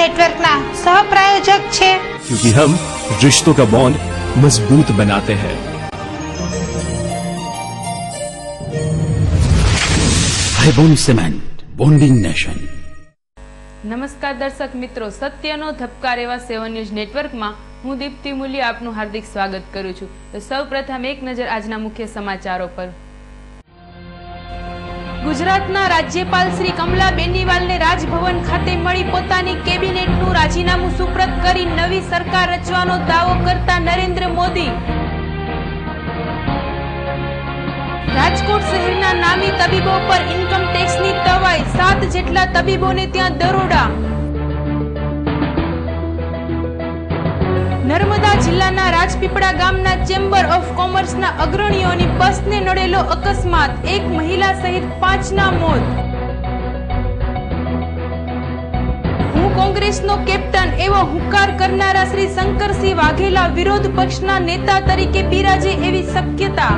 નેટવર્કના સહપ્રાયોજક છે, क्योंकि हम रिश्तों का बॉन्ड मजबूत बनाते हैं। हाईबोन सीमेंट, बॉन्डिंग नेशन। નમસ્કાર દર્શક મિત્રો, સત્યનો ધબકાર એવા 7 ન્યૂઝ નેટવર્કમાં હું દીપ્તિ મૂલ્ય આપનું હાર્દિક સ્વાગત કરું છું। તો સૌપ્રથમ એક નજર આજના મુખ્ય સમાચારો પર। ગુજરાતના રાજ્યપાલ શ્રી કમલા બેનિવાલને રાજભવન ખાતે મળી પોતાની કેબિનેટનું રાજીનામું સુપ્રત કરી નવી સરકાર રચવાનો દાવો કરતા નરેન્દ્ર મોદી। રાજકોટ શહેરના નામી તબીબો પર ઇન્કમ ટેક્સની તવાઈ, 7 જેટલા તબીબોને ત્યાં દરોડા। નર્મદા જિલ્લાના રાજપીપળા ગામના ચેમ્બર ઓફ કોમર્સના અગ્રણીઓની બસને નડેલો અકસ્માત, 1 મહિલા સહિત 5ના મોત। હું કોંગ્રેસનો કેપ્ટન એવો હુંકાર કરનારા શ્રી શંકરસિંહ વાઘેલા વિરોધ પક્ષના નેતા તરીકે બિરાજે એવી શક્યતા।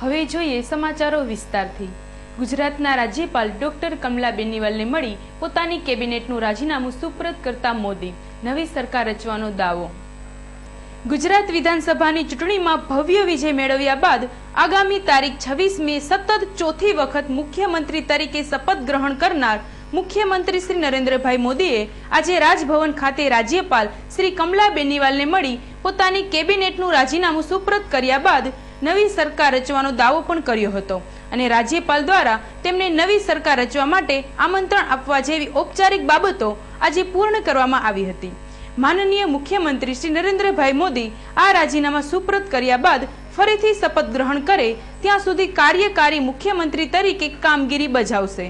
હવે જોઈએ સમાચારો વિસ્તારથી। ગુજરાતના રાજ્યપાલ ડોક્ટર કમલા બેનિવાલને મળી પોતાની કેબિનેટનું રાજીનામું સુપ્રત કરતા મોદી, નવી સરકાર રચવાનો દાવો। ગુજરાત વિધાનસભાની ચૂંટણીમાં ભવ્ય વિજય મેળવ્યા બાદ આગામી તારીખ 26 મે સતત ચોથી વખત મુખ્યમંત્રી તરીકે શપથ ગ્રહણ કરનાર મુખ્યમંત્રી શ્રી નરેન્દ્રભાઈ મોદીએ આજે રાજભવન ખાતે રાજ્યપાલ શ્રી કમલા બેનિવાલને મળી પોતાની કેબિનેટનું રાજીનામું સુપ્રત કર્યા બાદ નવી સરકાર રચવાનો દાવો પણ કર્યો હતો અને રાજ્યપાલ દ્વારા તેમને નવી સરકાર રચવા માટે આમંત્રણ આપવા જેવી ઔપચારિક બાબતો આજે પૂર્ણ કરવામાં આવી હતી। માનનીય મુખ્યમંત્રી શ્રી નરેન્દ્રભાઈ મોદી આ રાજીનામા સુપ્રત કર્યા બાદ ફરીથી શપથ ગ્રહણ કરે ત્યાં સુધી કાર્યકારી મુખ્યમંત્રી તરીકે કામગીરી બજાવશે।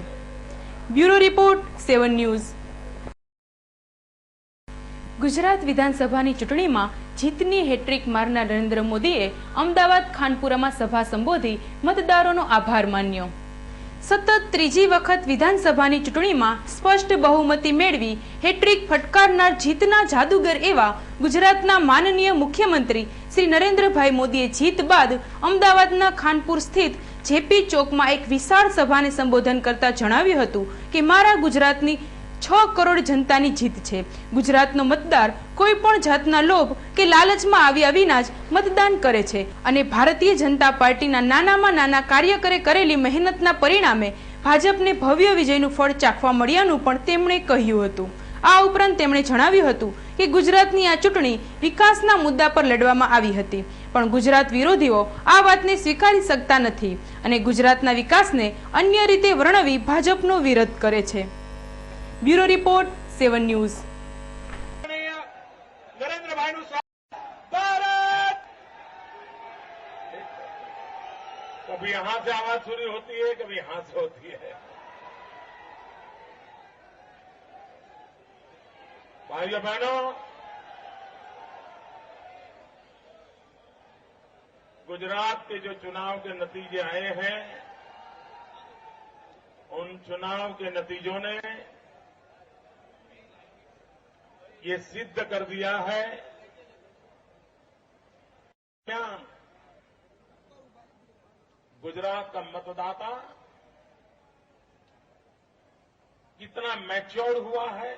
Bureau report 7 news. ગુજરાત વિધાનસભાની ચૂંટણીમાં જીતની હેટ્રિક મારનાર નરેન્દ્ર મોદીએ અમદાવાદ ખાનપુરામાં સભા સંબોધી મતદારોનો આભાર માન્યો। સતત ત્રીજી વખત વિધાનસભાની ચૂંટણીમાં સ્પષ્ટ બહુમતી મેળવી હેટ્રિક ફટકારનાર જીતના જાદુગર એવા ગુજરાતના માનનીય મુખ્યમંત્રી શ્રી નરેન્દ્રભાઈ મોદીએ જીત બાદ અમદાવાદના ખાનપુર સ્થિત જેપી ચોકમાં એક વિશાળ સભાને સંબોધન કરતા જણાવ્યું હતું કે મારા ગુજરાતની 6 કરોડ જનતાની જીત છે। ગુજરાતનો મતદાર કોઈ પણ જાતના લોભ કે લાલચમાં આવ્યા વિના જ મતદાન કરે છે અને ભારતીય જનતા પાર્ટીના નાનામાં નાના કાર્યકરે કરેલી મહેનતના પરિણામે ભાજપને ભવ્ય વિજયનું ફળ ચાખવા મળ્યાનું પણ તેમણે કહ્યું હતું। આ ઉપરાંત તેમણે જણાવ્યું હતું કે ગુજરાતની આ ચૂંટણી વિકાસના મુદ્દા પર લડવામાં આવી હતી, પણ ગુજરાત વિરોધીઓ આ વાતને સ્વીકારી શકતા નથી અને ગુજરાતના વિકાસને અન્ય રીતે વર્ણવી ભાજપનો વિરોધ કરે છે। Bureau report 7 news. नरेंद्र भाई भारत कभी यहां से आवाज शुरू होती है, कभी यहां से होती है। भाइयों बहनों, गुजरात के जो चुनाव के नतीजे आए हैं, उन चुनाव के नतीजों ने ये सिद्ध कर दिया है क्या गुजरात का मतदाता कितना मैच्योर हुआ है।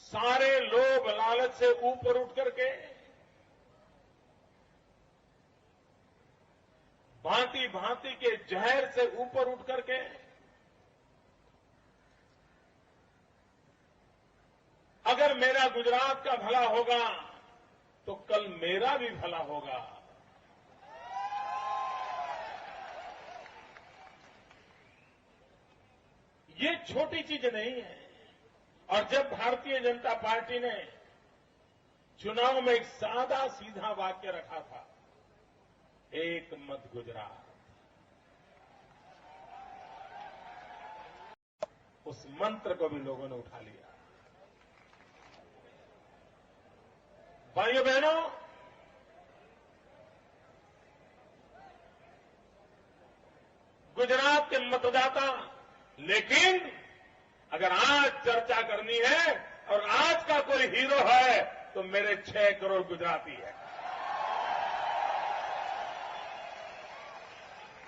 सारे लोभ लालच से ऊपर उठ करके भांति भांति के जहर से ऊपर उठ करके अगर मेरा गुजरात का भला होगा तो कल मेरा भी भला होगा। ये छोटी चीज नहीं है। और जब भारतीय जनता पार्टी ने चुनाव में एक सादा सीधा वाक्य रखा था, एक मत गुजरात, उस मंत्र को भी लोगों ने उठा लिया। भाइयों बहनों, गुजरात के मतदाता, लेकिन अगर आज चर्चा करनी है और आज का कोई हीरो है तो मेरे 6 करोड़ गुजराती है।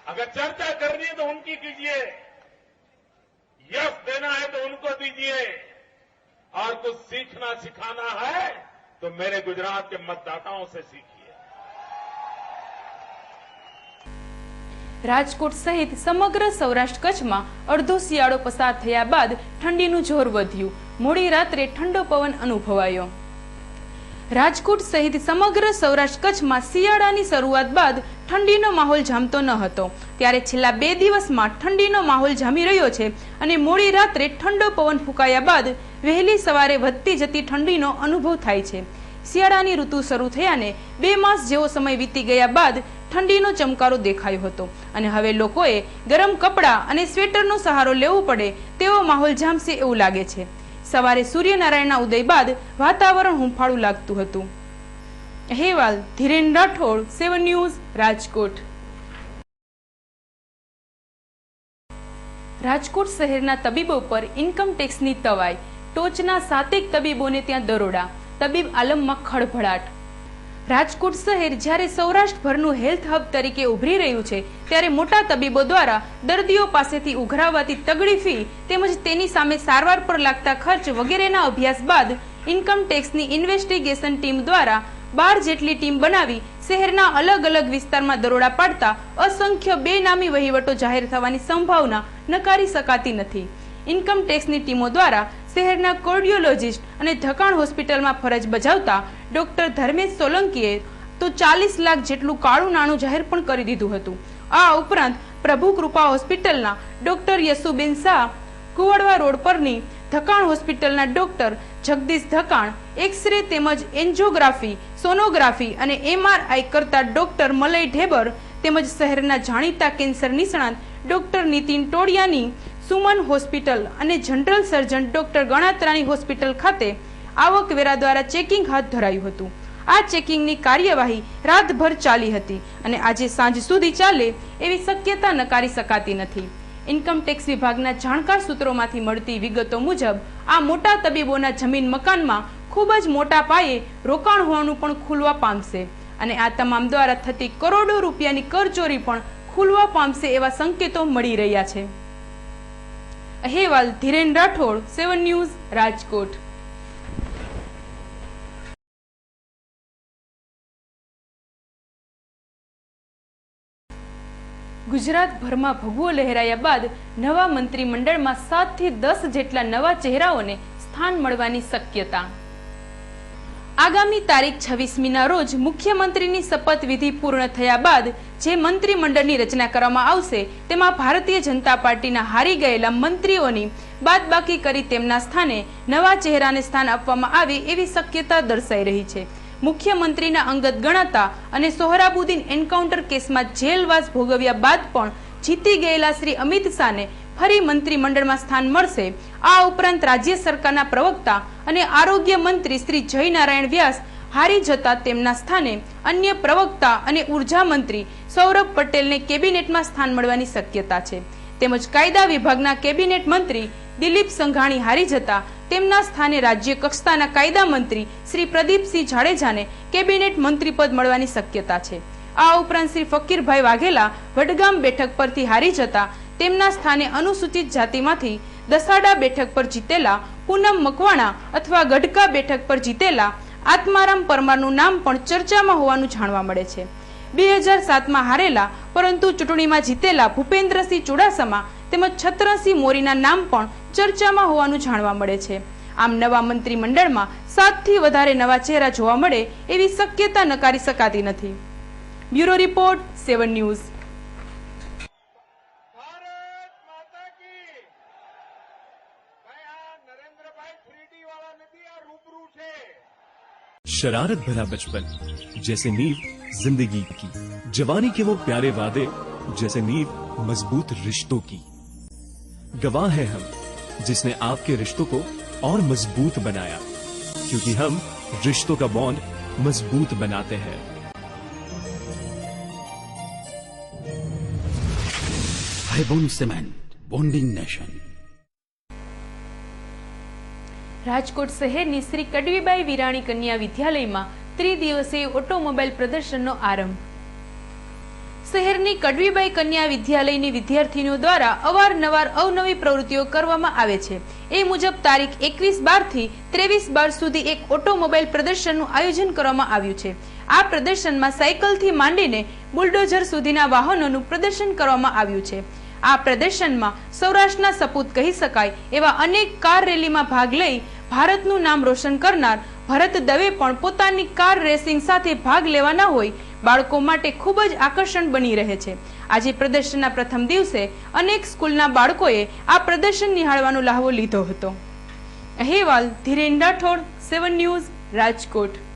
अगर चर्चा करनी है तो उनकी कीजिए, यस देना है तो उनको दीजिए, और कुछ सीखना सिखाना है तो मेरे गुजरात के मतदाताओं से सीखिए। રાજકોટ સહિત સમગ્ર સૌરાષ્ટ્ર કચ્છમાં અડધો શિયાળો પસાર થયા બાદ ઠંડીનું જોર વધ્યું. મોડી રાત્રે ઠંડો પવન અનુભવાયો. રાજકોટ સહિત સમગ્ર સૌરાષ્ટ્ર કચ્છમાં શિયાળાની શરૂઆત બાદ ઠંડીનો માહોલ જામતો ન હતો, ત્યારે છેલ્લા 2 દિવસમાં ઠંડીનો માહોલ જામી રહ્યો છે અને મોડી રાત્રે ઠંડો પવન ફૂંકાયા બાદ વહેલી સવારે વધતી જતી ઠંડીનો અનુભવ થાય છે. શિયાળાની ઋતુ શરૂ થયાને 2 માસ જેવો સમય વીતી ગયા બાદ ઠંડીનો ચમકારો દેખાયો હતો અને હવે લોકોએ ગરમ કપડાં અને સ્વેટરનો સહારો લેવો પડે તેવો માહોલ જામશે એવું લાગે છે. સવારે સૂર્યનારાયણના ઉદય બાદ વાતાવરણ હુંફાળું લાગતું હતું. અહેવાલ ધીરેન રાઠોડ, 7 ન્યૂઝ, રાજકોટ. રાજકોટ શહેરના તબીબો પર ઇન્કમ ટેક્સની તવાઈ. ટોચના 7 તબીબોને ત્યાં દરોડા. તબીબ આલમમાં ખળભળાટ. રાજકોટ શહેર જ્યારે સૌરાષ્ટ્રભરનું હેલ્થ હબ તરીકે ઉભરી રહ્યું છે, ત્યારે મોટા તબીબો દ્વારા દર્દીઓ પાસેથી ઉઘરાવાતી તગડી ફી તેમજ તેની સામે સારવાર પર લાગતા ખર્ચ વગેરેના અભ્યાસ બાદ ઇન્કમ ટેક્સની ઇન્વેસ્ટિગેશન ટીમ દ્વારા 12 જેટલી ટીમ બનાવી શહેરના અલગ અલગ વિસ્તારમાં દરોડા પાડતા અસંખ્ય બેનામી વહીવટો જાહેર થવાની સંભાવના નકારી શકાતી નથી. ઇન્કમ ટેક્સની ટીમો દ્વારા શહેરના કાર્ડિયોલોજિસ્ટ અને ધકાણ હોસ્પિટલમાં ફરજ બજાવતા ડોક્ટર ધર્મેશ સોલંકીએ તો 40 લાખ જેટલું કાળું નાણું જાહેર પણ કરી દીધું હતું. આ ઉપરાંત પ્રભુ કૃપા હોસ્પિટલના ડોક્ટર યશુબેન શાહ, કુવાડવા રોડ પરની ધકાણ હોસ્પિટલના ડોક્ટર જગદીશ ધકાણ, એક્સરે તેમજ એન્જિયોગ્રાફી, સોનોગ્રાફી અને MRI કરતા ડોક્ટર મલય ઢેબર તેમજ શહેરના જાણીતા કેન્સર નિષ્ણાત ડોક્ટર નીતિન ટોડિયાની સુમન હોસ્પિટલ અને જનરલ સર્જન ડોક્ટર ગણાત્રાની હોસ્પિટલ ખાતે આવકવેરા દ્વારા ચેકિંગ હાથ ધરાયું હતું. આ ચેકિંગની કાર્યવાહી રાતભર ચાલી હતી અને આજે સાંજ સુધી ચાલે એવી શક્યતા નકારી શકાતી નથી. ઇન્કમ ટેક્સ વિભાગના જાણકાર સૂત્રોમાંથી મળતી વિગતો મુજબ આ મોટા તબીબોના જમીન મકાનમાં ખૂબ જ મોટા પાયે રોકાણ હોવાનું પણ ખુલવા પામશે અને આ તમામ દ્વારા થતી કરોડો રૂપિયાની કરચોરી પણ ખુલવા પામશે એવા સંકેતો મળી રહ્યા છે. અહેવાલ ધીરેન રાઠોડ, 7 ન્યૂઝ, રાજકોટ. ગુજરાતભરમાં ભગવો લહેરાયા બાદ નવા મંત્રીમંડળમાં 7 થી 10 જેટલા નવા ચહેરાઓને સ્થાન મળવાની શક્યતા. આગામી તારીખ 26મીના રોજ મુખ્યમંત્રીની શપથવિધિ પૂર્ણ થયા બાદ જે મંત્રીમંડળની રચના કરવામાં આવશે તેમાં ભારતીય જનતા પાર્ટીના હારી ગયેલા મંત્રીઓની બાદબાકી કરી તેમના સ્થાને નવા ચહેરાને સ્થાન આપવામાં આવે એવી શક્યતા દર્શાઈ રહી છે. મુખ્યમંત્રીના અંગત ગણાતા અને સોહરાબુદ્દીન એન્કાઉન્ટર કેસમાં જેલવાસ ભોગવ્યા બાદ પણ જીતી ગયેલા શ્રી અમિત શાહને ફરી મંત્રીમંડળમાં સ્થાન મળશે. આ ઉપરાંત રાજ્ય સરકારના પ્રવક્તા અને આરોગ્ય મંત્રી શ્રી જય નારાયણ વ્યાસ હારી જતા તેમના સ્થાને અન્ય પ્રવક્તા અને ઉર્જા મંત્રી સૌરભ પટેલને કેબિનેટમાં સ્થાન મળવાની શક્યતા છે. તેમજ કાયદા વિભાગના કેબિનેટ મંત્રી દિલીપ સંઘાણી હારી જતા તેમના સ્થાને રાજ્ય કક્ષાના કાયદા મંત્રી શ્રી પ્રદીપસિંહ જાડેજાને કેબિનેટ મંત્રી પદ મળવાની શક્યતા છે. આ ઉપરાંત શ્રી ફકીરભાઈ વાઘેલા વડગામ બેઠક પરથી હારી જતા તેમના સ્થાને અનુસૂચિત જાતિમાંથી દસાડા બેઠક પર જીતેલા પૂનમ મકવાણા અથવા ગઢકા બેઠક પર જીતેલા આત્મારામ પરમારનું નામ પણ ચર્ચામાં હોવાનું જાણવા મળે છે. 2007માં હારેલા પરંતુ ચૂંટણીમાં જીતેલા ભૂપેન્દ્રસિંહ ચુડાસમા તેમજ છત્રસિંહ મોરીના નામ પણ ચર્ચામાં હોવાનું જાણવા મળે છે. આમ નવા મંત્રીમંડળમાં 7 થી વધારે નવા ચહેરા જોવા મળે એવી શક્યતા નકારી શકાતી નથી. Bureau report, 7 news. शरारत भरा बचपन जैसे नींव जिंदगी की, जवानी के वो प्यारे वादे जैसे नींव मजबूत रिश्तों की. गवाह है हम जिसने आपके रिश्तों को और मजबूत बनाया, क्योंकि हम रिश्तों का बॉन्ड मजबूत बनाते हैं. Highbone Cement, bonding nation. Rajkot શહેરની શ્રી કડવીબાઈ વિરાણી કન્યા વિદ્યાલયમાં ત્રિદિવસીય ઓટોમોબાઈલ પ્રદર્શનનો આરંભ. શહેરની કડવીબાઈ કન્યા વિદ્યાલયની વિદ્યાર્થીનીઓ દ્વારા અવારનવાર અવનવી પ્રવૃત્તિઓ કરવામાં આવે છે. એ મુજબ તારીખ 21/12 થી 23/12 સુધી એક ઓટોમોબાઈલ પ્રદર્શનનું આયોજન કરવામાં આવ્યું છે. આ પ્રદર્શનમાં સાયકલથી માંડીને બુલડોઝર સુધીના વાહનોનું પ્રદર્શન કરવામાં આવ્યું છે. આ પ્રદર્શનમાં સૌરાષ્ટ્રના સપૂત કહી શકાય એવા અનેક કાર રેલીમાં ભાગ લઈ ભારતનું નામ રોશન કરનાર ભરત દવે પણ પોતાની કાર રેસિંગ સાથે ભાગ લેવાના હોય બાળકો માટે ખૂબ જ આકર્ષણ બની રહે છે. આજે પ્રદર્શનના પ્રથમ દિવસે અનેક સ્કૂલના બાળકોએ આ પ્રદર્શન નિહાળવાનો લહાવો લીધો હતો. અહેવાલ ધીરેન રાઠોડ, 7 ન્યૂઝ, રાજકોટ.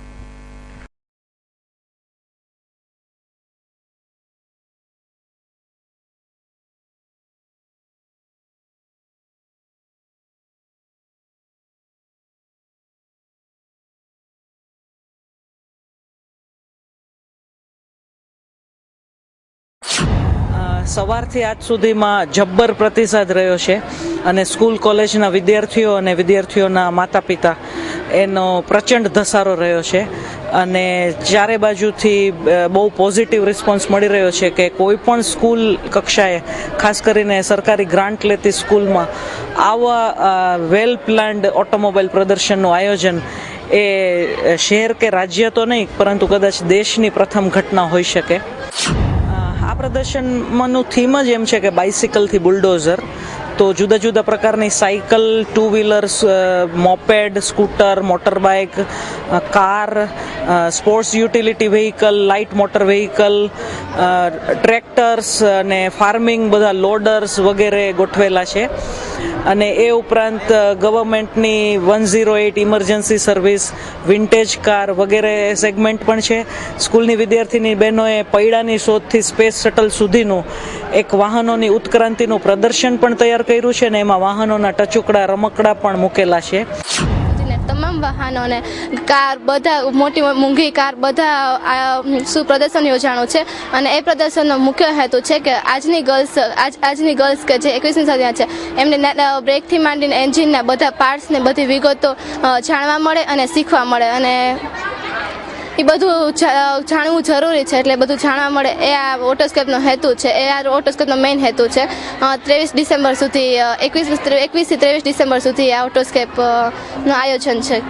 સવારથી આજ સુધીમાં જબ્બર પ્રતિસાદ રહ્યો છે અને સ્કૂલ કોલેજના વિદ્યાર્થીઓ અને વિદ્યાર્થીઓના માતા પિતા એનો પ્રચંડ ધસારો રહ્યો છે અને ચારે બાજુથી બહુ પોઝિટિવ રિસ્પોન્સ મળી રહ્યો છે કે કોઈ પણ સ્કૂલ કક્ષાએ ખાસ કરીને સરકારી ગ્રાન્ટ લેતી સ્કૂલમાં આવા વેલ પ્લાન્ડ ઓટોમોબાઈલ પ્રદર્શનનું આયોજન એ શહેર કે રાજ્ય તો નહીં પરંતુ કદાચ દેશની પ્રથમ ઘટના હોઈ શકે. આ પ્રદર્શનમાંનું થીમ જ એમ છે કે બાઇસિકલથી બુલડોઝર, તો જુદા જુદા પ્રકારની cycle, 2 wheelers, moped, scooter, મોટરબાઇક, car, sports utility vehicle, light motor vehicle, tractors અને ફાર્મિંગ બધા લોડર્સ વગેરે ગોઠવેલા છે. અને એ ઉપરાંત ગવર્મેન્ટની 108 ઇમરજન્સી સર્વિસ, વિન્ટેજ કાર વગેરે સેગમેન્ટ પણ છે. સ્કૂલની વિદ્યાર્થીની બહેનોએ પૈડાની શોધથી સ્પેસ શટલ સુધીનું એક વાહનોની ઉત્ક્રાંતિનું પ્રદર્શન પણ તૈયાર કર્યું છે અને એમાં વાહનોના ટચુકડા રમકડા પણ મૂકેલા છે. તમામ વાહનોને કાર બધા મોટી મોંઘી કાર બધા પ્રદર્શન યોજાણું છે અને એ પ્રદર્શનનો મુખ્ય હેતુ છે કે આજની ગર્લ્સ કે જે 21મી સદીના છે એમને બ્રેકથી માંડીને એન્જિનના બધા પાર્ટ્સને બધી વિગતો જાણવા મળે અને શીખવા મળે અને એ બધું જાણવું જરૂરી છે. એટલે બધું જાણવા મળે એ આ ઓટોસ્કેપનો હેતુ છે. એ આ ઓટોસ્કેપનો મેઇન હેતુ છે. 23 ડિસેમ્બર સુધી 21 થી 23 ડિસેમ્બર સુધી આ ઓટોસ્કેપનું આયોજન છે.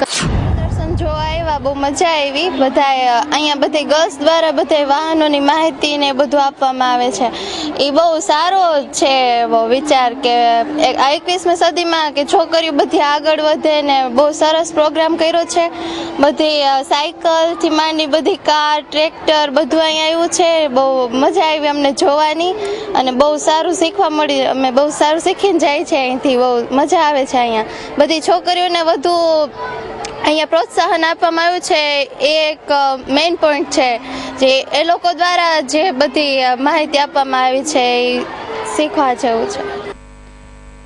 જોવા આવ્યા, બહુ મજા આવી. બધા અહીંયા બધી ગર્લ્સ દ્વારા બધા વાહનોની માહિતી ને બધું આપવામાં આવે છે. એ બહુ સારો છે વિચાર કે 21મી સદીમાં કે છોકરીઓ બધી આગળ વધે ને બહુ સરસ પ્રોગ્રામ કર્યો છે. બધી સાયકલથી માંડી બધી કાર, ટ્રેક્ટર બધું અહીંયા આવ્યું છે. બહુ મજા આવી અમને જોવાની અને બહુ સારું શીખવા મળ્યું. અમે બહુ સારું શીખીને જાય છે અહીંથી. બહુ મજા આવે છે. અહીંયા બધી છોકરીઓને વધુ અહીંયા પ્રોત્સાહન આપવામાં આવ્યું છે. એ એક મેઇન પોઈન્ટ છે જે એ લોકો દ્વારા જે બધી માહિતી આપવામાં આવી છે એ શીખવા જેવું છે.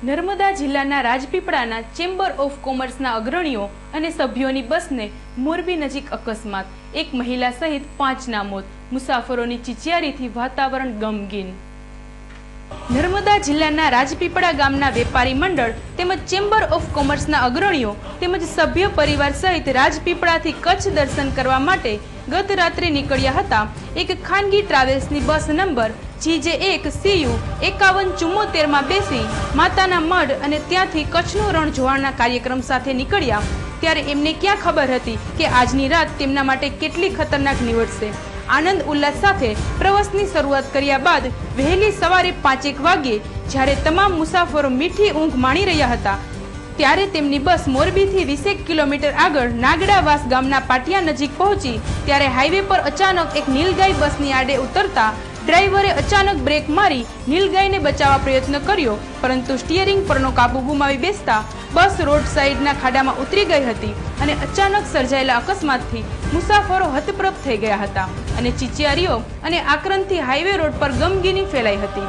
નર્મદા જિલ્લાના રાજપીપળાના ચેમ્બર ઓફ કોમર્સના અગ્રણીઓ અને સભ્યોની બસને મોરબી નજીક અકસ્માત, એક મહિલા સહિત 5ના મોત, મુસાફરોની ચિચિયારીથી વાતાવરણ ગમગીન. નર્મદા જિલ્લાના રાજપીપળા ગામના વેપારી મંડળ તેમજ ચેમ્બર ઓફ કોમર્સના અગ્રણીઓ તેમજ સભ્ય પરિવાર સહિત રાજપીપળાથી કચ્છ દર્શન કરવા માટે ગત રાત્રે નીકળ્યા હતા. એક ખાનગી ટ્રાવેલ્સની બસ નંબર GJ1 CU 5174માં બેસી માતાના મઢ અને ત્યાંથી કચ્છનું રણ જોવાના કાર્યક્રમ સાથે નીકળ્યા ત્યારે એમને ક્યાં ખબર હતી કે આજની રાત તેમના માટે કેટલી ખતરનાક નીવડશે. આનંદ ઉલ્લાસ સાથે પ્રવાસની શરૂઆત કર્યા બાદ વહેલી સવારે 5 વાગ્યે જ્યારે તમામ મુસાફરો મીઠી ઊંઘ માણી રહ્યા હતા ત્યારે તેમની બસ મોરબીથી 20 કિલોમીટર આગળ નાગડાવાસ ગામના પાટિયા નજીક પહોંચી ત્યારે હાઈવે પર અચાનક એક નીલગાય બસની આડે ઉતરતા ડ્રાઈવરે અચાનક બ્રેક મારી નીલગાયને બચાવવા પ્રયત્ન કર્યો પરંતુ સ્ટીયરિંગ પરનો કાબુ ગુમાવી બેસતા બસ રોડ સાઈડના ખાડામાં ઉતરી ગઈ હતી અને અચાનક સર્જાયેલા અકસ્માતથી મુસાફરો હતપ્રભ થઈ ગયા હતા અને ચિચિયારીઓ અને આક્રંદથી હાઈવે રોડ પર ગમગીની ફેલાઈ હતી.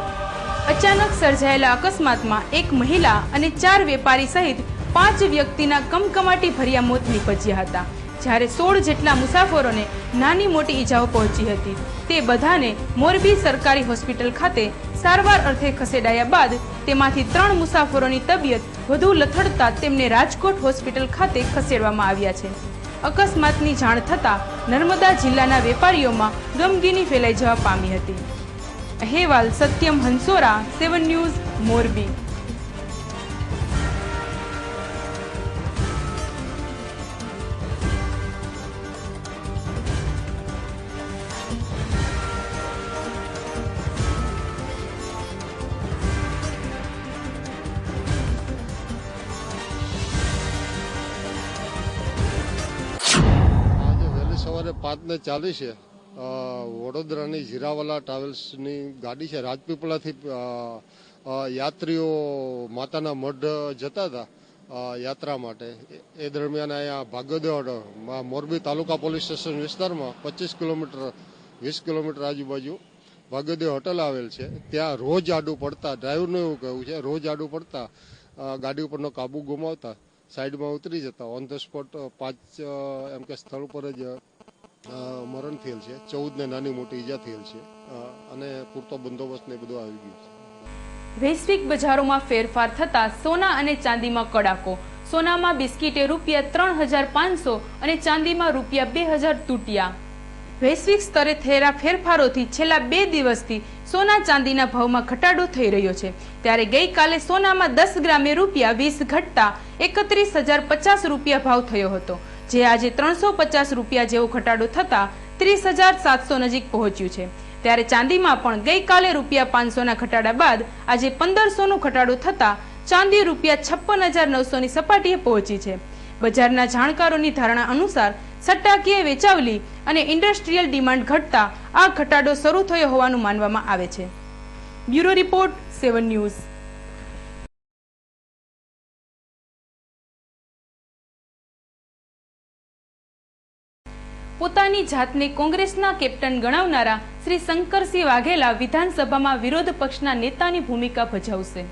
અચાનક સર્જાયેલા અકસ્માતમાં એક મહિલા અને 4 વેપારી સહિત 5 વ્યક્તિના કમકમાટી ભર્યા મોત નીપજ્યા હતા જ્યારે 16 જેટલા મુસાફરોને નાની મોટી ઈજાઓ પહોંચી હતી. તે બધાને મોરબી સરકારી હોસ્પિટલ ખાતે સારવાર અર્થે ખસેડાયા બાદ તેમાંથી 3 મુસાફરોની તબિયત વધુ લથડતા તેમને રાજકોટ હોસ્પિટલ ખાતે ખસેડવામાં આવ્યા છે. અકસ્માતની જાણ થતાં નર્મદા જિલ્લાના વેપારીઓમાં ગમગીની ફેલાઈ જવા પામી હતી. અહેવાલ સત્યમ હંસોરા, 7 ન્યૂઝ, મોરબી. સવારે 5:40 છે વડોદરાની જીરાવાલા ટ્રાવેલ્સની ગાડી છે. રાજપીપળાથી યાત્રીઓ માતાના મઢ જતા હતા યાત્રા માટે. એ દરમિયાન અહીંયા ભાગોદય મોરબી તાલુકા પોલીસ સ્ટેશન વિસ્તારમાં 25 કિલોમીટર 20 કિલોમીટર આજુબાજુ ભાગોદય હોટલ આવેલ છે. ત્યાં રોજ આડું પડતા, ડ્રાઈવરનું એવું કહેવું છે, રોજ આડું પડતા ગાડી ઉપરનો કાબુ ગુમાવતા સાઈડમાં ઉતરી જતા ઓન ધ સ્પોટ 5 એમ કે સ્થળ પર જ મરણ થયેલ છે. 14 ને નાની મોટી ઈજા થયેલ છે અને પૂરતો બંદોબસ્ત ને બધું આવી ગયું છે. વૈશ્વિક બજારોમાં ફેરફાર થતા સોના અને ચાંદીમાં કડાકો. સોનામાં બિસ્કીટે ₹3,500 અને ચાંદીમાં ₹2,000 તૂટ્યા. વૈશ્વિક સ્તરે થયેલા ફેરફારોથી છેલ્લા 2 દિવસથી સોના ચાંદીના ભાવમાં ઘટાડો થઈ રહ્યો છે. ત્યારે ગઈકાલે સોનામાં 10 ગ્રામે ₹20 ઘટતા ₹31,050 ભાવ થયો હતો, જે આજે ₹350 જેવો ઘટાડો થતા 30,700 નજીક પહોંચ્યું છે. ત્યારે ચાંદીમાં પણ ગઈકાલે ₹500ના ઘટાડા બાદ આજે 1,500નો ઘટાડો થતા ચાંદી ₹56,900ની સપાટીએ પહોંચી છે. બજારના જાણકારોની ધારણા અનુસાર સટ્ટાકીય વેચાવલી અને ઇન્ડસ્ટ્રીયલ ડિમાન્ડ ઘટતા આ ઘટાડો શરૂ થયો હોવાનું માનવામાં આવે છે. Bureau report, 7 news. પોતાની જાતને કોંગ્રેસના કેપ્ટન ગણાવનારા શ્રી શંકરસિંહ વાઘેલા વિધાનસભામાં વિરોધ પક્ષના નેતાની ભૂમિકા ભજવશે.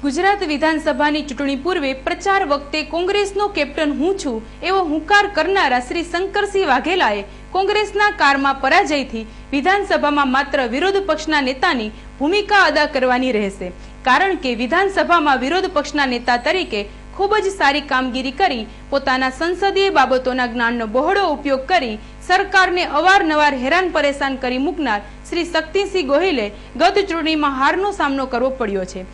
ગુજરાત વિધાનસભાની ચૂંટણી પૂર્વે પ્રચાર વખતે કોંગ્રેસનો કેપ્ટન હું છું એવો હુંકાર કરનારા શ્રી શંકરસિંહ વાઘેલાએ કોંગ્રેસના કારમાં પરાજયથી વિધાનસભામાં માત્ર વિરોધ પક્ષના નેતાની ભૂમિકા અદા કરવાની રહેશે. કારણ કે વિધાનસભામાં વિરોધ પક્ષના નેતા તરીકે ખૂબ જ સારી કામગીરી કરી પોતાના સંસદીય બાબતોના જ્ઞાનનો બહોળો ઉપયોગ કરી સરકારને અવારનવાર હેરાન પરેશાન કરી મૂકનાર શ્રી શક્તિસિંહ ગોહિલે ગત ચૂંટણીમાં હારનો સામનો કરવો પડ્યો છે.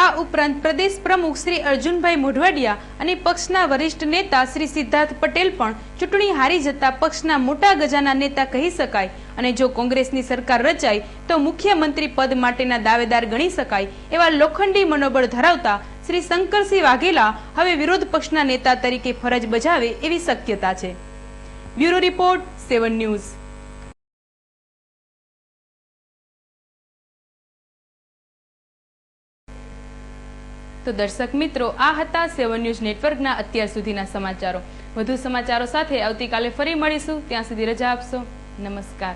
આ ઉપરાંત પ્રદેશ પ્રમુખ શ્રી અર્જુનભાઈ મોઢવાડિયા અને પક્ષના વરિષ્ઠ નેતા શ્રી સિદ્ધાર્થ પટેલ પણ ચૂંટણી હારી જતા પક્ષના મોટા ગજાના નેતા કહી શકાય અને જો કોંગ્રેસની સરકાર રચાય તો મુખ્યમંત્રી પદ માટેના દાવેદાર ગણી શકાય એવા લોખંડી મનોબળ ધરાવતા શ્રી શંકરસિંહ વાઘેલા હવે વિરોધ પક્ષના નેતા તરીકે ફરજ બજાવે એવી શક્યતા છે. Bureau report, 7 news. તો દર્શક મિત્રો, આ હતા 7 ન્યૂઝ નેટવર્કના અત્યાર સુધીના સમાચારો. વધુ સમાચારો સાથે આવતીકાલે ફરી મળીશું. ત્યાં સુધી રજા આપશો. નમસ્કાર.